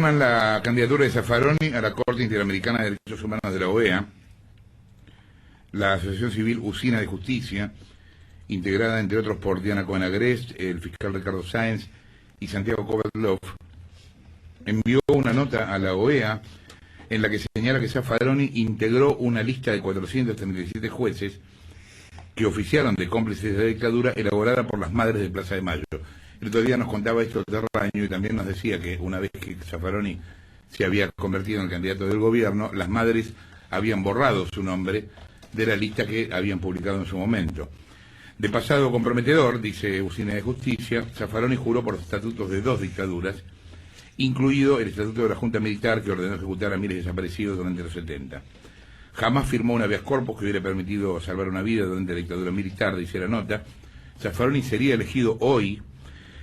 confirman la candidatura de Zaffaroni a la Corte Interamericana de Derechos Humanos de la OEA, la Asociación Civil Usina de Justicia, integrada entre otros por Diana Cohen Agrest, el fiscal Ricardo Sáenz y Santiago Kovadlov, envió una nota a la OEA en la que señala que Zaffaroni integró una lista de 437 jueces que oficiaron de cómplices de la dictadura elaborada por las madres de Plaza de Mayo. El otro día nos contaba esto Terraño y también nos decía que una vez que Zaffaroni se había convertido en el candidato del gobierno, las madres habían borrado su nombre de la lista que habían publicado en su momento. De pasado comprometedor, dice Usina de Justicia, Zaffaroni juró por los estatutos de 2 dictaduras, incluido el estatuto de la Junta Militar que ordenó ejecutar a miles de desaparecidos durante los 70. Jamás firmó un habeas corpus que hubiera permitido salvar una vida durante la dictadura militar, dice la nota. Zaffaroni sería elegido hoy,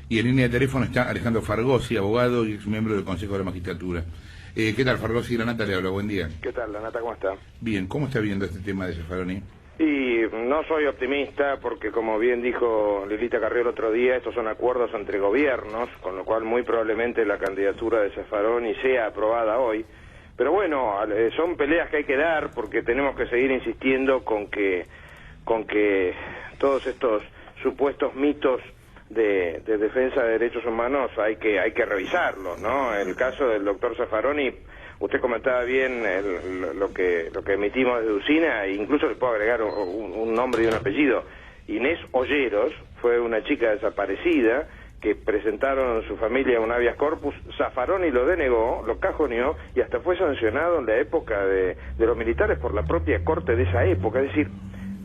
y en línea de teléfono está Alejandro Fargosi, abogado y ex miembro del Consejo de la Magistratura. ¿Qué tal, Fargosi? La Nata le habla, buen día. ¿Qué tal, la Nata? ¿Cómo está? Bien, ¿cómo está viendo este tema de Zaffaroni? Y no soy optimista porque, como bien dijo Lilita Carrió el otro día, estos son acuerdos entre gobiernos, con lo cual muy probablemente la candidatura de Zaffaroni sea aprobada hoy. Pero bueno, son peleas que hay que dar porque tenemos que seguir insistiendo con que todos estos supuestos mitos de defensa de derechos humanos hay que revisarlos, ¿no? El caso del doctor Zaffaroni, usted comentaba bien lo que emitimos de Usina, e incluso le puedo agregar un nombre y un apellido. Inés Olleros fue una chica desaparecida que presentaron su familia un habeas corpus. Zaffaroni lo denegó, lo cajoneó y hasta fue sancionado en la época de los militares por la propia corte de esa época. Es decir,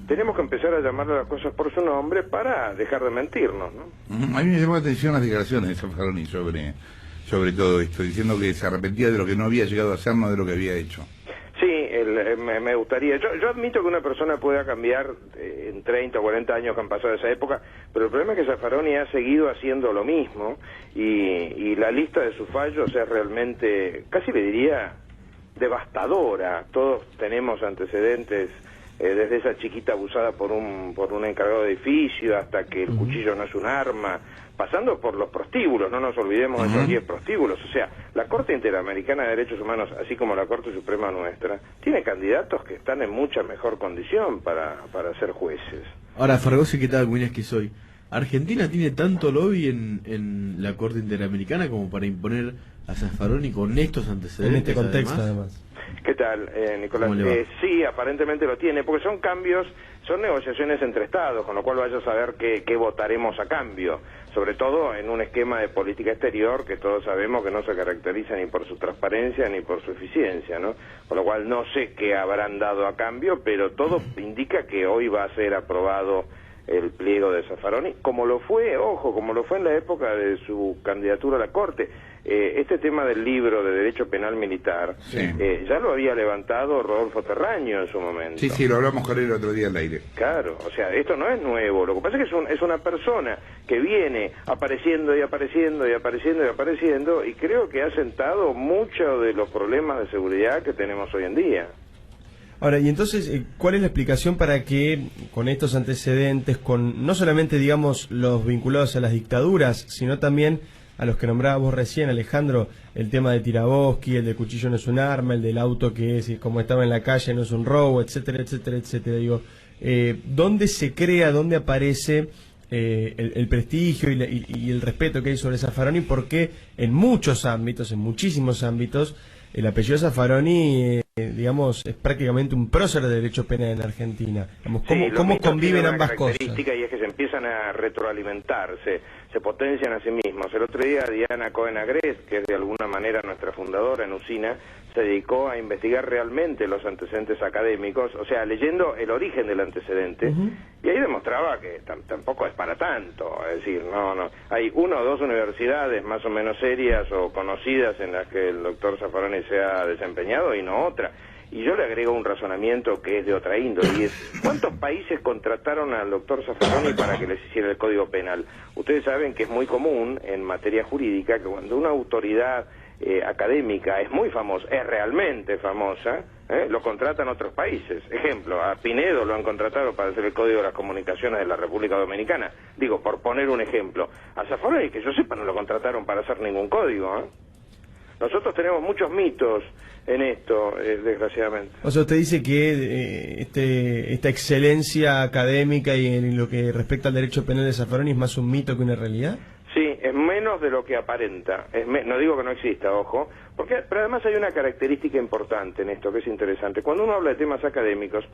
tenemos que empezar a llamarle las cosas por su nombre para dejar de mentirnos, ¿no? A mí me llamó la atención las declaraciones de Zaffaroni sobre todo esto, diciendo que se arrepentía de lo que no había llegado a hacer, no de lo que había hecho. Sí, me gustaría. Yo admito que una persona pueda cambiar en 30 o 40 años que han pasado de esa época, pero el problema es que Zaffaroni ha seguido haciendo lo mismo y la lista de sus fallos es realmente, casi le diría, devastadora. Todos tenemos antecedentes, desde esa chiquita abusada por un encargado de edificio hasta que el cuchillo no es un arma, pasando por los prostíbulos, no nos olvidemos de esos 10 prostíbulos. O sea, la Corte Interamericana de Derechos Humanos, así como la Corte Suprema nuestra, tiene candidatos que están en mucha mejor condición para ser jueces. Ahora, Fargosi, ¿qué tal? Buenas que soy. ¿Argentina tiene tanto lobby en la Corte Interamericana como para imponer a Zaffaroni con estos antecedentes? En este contexto, además. ¿Qué tal, Nicolás? Sí, aparentemente lo tiene, porque son cambios, son negociaciones entre estados, con lo cual vaya a saber qué votaremos a cambio, sobre todo en un esquema de política exterior que todos sabemos que no se caracteriza ni por su transparencia ni por su eficiencia, ¿no? Con lo cual no sé qué habrán dado a cambio, pero todo indica que hoy va a ser aprobado el pliego de Zaffaroni, como lo fue en la época de su candidatura a la Corte. Este tema del libro de Derecho Penal Militar, sí, ya lo había levantado Rodolfo Terraño en su momento. Sí, lo hablamos con él el otro día al aire. Claro, o sea, esto no es nuevo, lo que pasa es que es una persona que viene apareciendo y apareciendo y apareciendo y apareciendo, y creo que ha sentado muchos de los problemas de seguridad que tenemos hoy en día. Ahora, y entonces, ¿cuál es la explicación para que con estos antecedentes, con no solamente, digamos, los vinculados a las dictaduras, sino también a los que nombraba vos recién, Alejandro, el tema de Tiraboski, el de cuchillo no es un arma, el del auto que es como estaba en la calle no es un robo, etcétera, etcétera, etcétera? Digo, ¿dónde se crea, dónde aparece el prestigio y el respeto que hay sobre Zaffaroni? Porque en muchos ámbitos, en muchísimos ámbitos, el apellido Zaffaroni, digamos, es prácticamente un prócer de derecho penal en Argentina. Digamos, ¿cómo conviven ambas cosas? Y es que se empiezan a retroalimentarse, se potencian a sí mismos. El otro día Diana Cohen Agrest, que es de alguna manera nuestra fundadora en Usina, se dedicó a investigar realmente los antecedentes académicos, o sea, leyendo el origen del antecedente, y ahí demostraba que tampoco es para tanto, es decir, no, hay 1 o 2 universidades más o menos serias o conocidas en las que el doctor Zaffaroni se ha desempeñado y no otra. Y yo le agrego un razonamiento que es de otra índole, y es, ¿cuántos países contrataron al doctor Zaffaroni para que les hiciera el Código Penal? Ustedes saben que es muy común en materia jurídica que cuando una autoridad académica es muy famosa, es realmente famosa, lo contratan otros países. Ejemplo, a Pinedo lo han contratado para hacer el Código de las Comunicaciones de la República Dominicana. Digo, por poner un ejemplo. A Zaffaroni, que yo sepa, no lo contrataron para hacer ningún código, Nosotros tenemos muchos mitos en esto, desgraciadamente. O sea, usted dice que esta excelencia académica y en lo que respecta al derecho penal de Zaffaroni es más un mito que una realidad. Sí, es menos de lo que aparenta. No digo que no exista, ojo, pero además hay una característica importante en esto que es interesante. Cuando uno habla de temas académicos,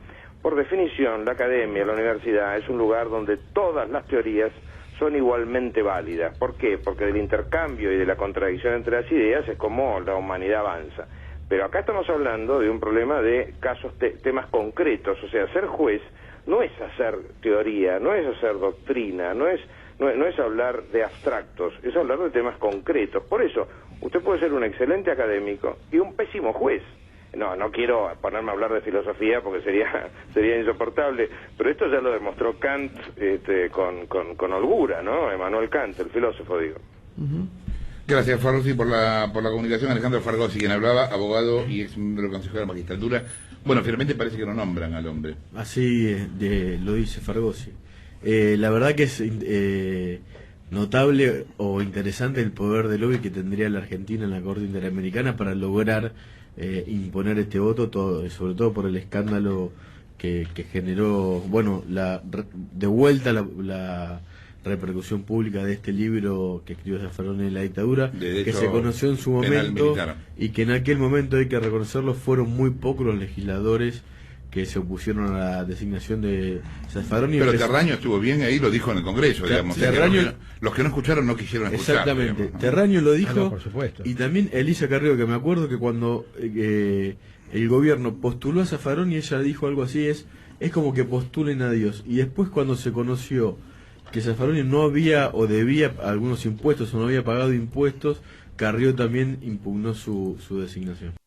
por definición, la academia, la universidad, es un lugar donde todas las teorías son igualmente válidas. ¿Por qué? Porque del intercambio y de la contradicción entre las ideas es como la humanidad avanza. Pero acá estamos hablando de un problema de casos, temas concretos. O sea, ser juez no es hacer teoría, no es hacer doctrina, no es hablar de abstractos, es hablar de temas concretos. Por eso, usted puede ser un excelente académico y un pésimo juez. No quiero ponerme a hablar de filosofía porque sería insoportable, pero esto ya lo demostró Kant con holgura, ¿no? Emmanuel Kant, el filósofo, digo. Gracias, Farrosi, por la comunicación. Alejandro Fargosi, quien hablaba, abogado y ex miembro del Consejo de la Magistratura. Bueno, finalmente parece que lo nombran al hombre. Así lo dice Fargosi. La verdad que es notable o interesante el poder de lobby que tendría la Argentina en la Corte Interamericana para lograr imponer este voto, sobre todo por el escándalo que generó, bueno, de vuelta la repercusión pública de este libro que escribió Zaffaroni en la dictadura, que se conoció en su momento y que en aquel momento, hay que reconocerlo, fueron muy pocos los legisladores que se opusieron a la designación de Zaffaroni. Pero Terraño estuvo bien ahí, lo dijo en el Congreso, digamos. Terraño, los que no escucharon no quisieron escuchar. Exactamente, digamos, ¿no? Terraño lo dijo, no, por supuesto. Y también Elisa Carrió, que me acuerdo que cuando el gobierno postuló a Zaffaroni, ella dijo algo así, es como que postulen a Dios. Y después, cuando se conoció que Zaffaroni no había o debía algunos impuestos o no había pagado impuestos, Carrió también impugnó su designación.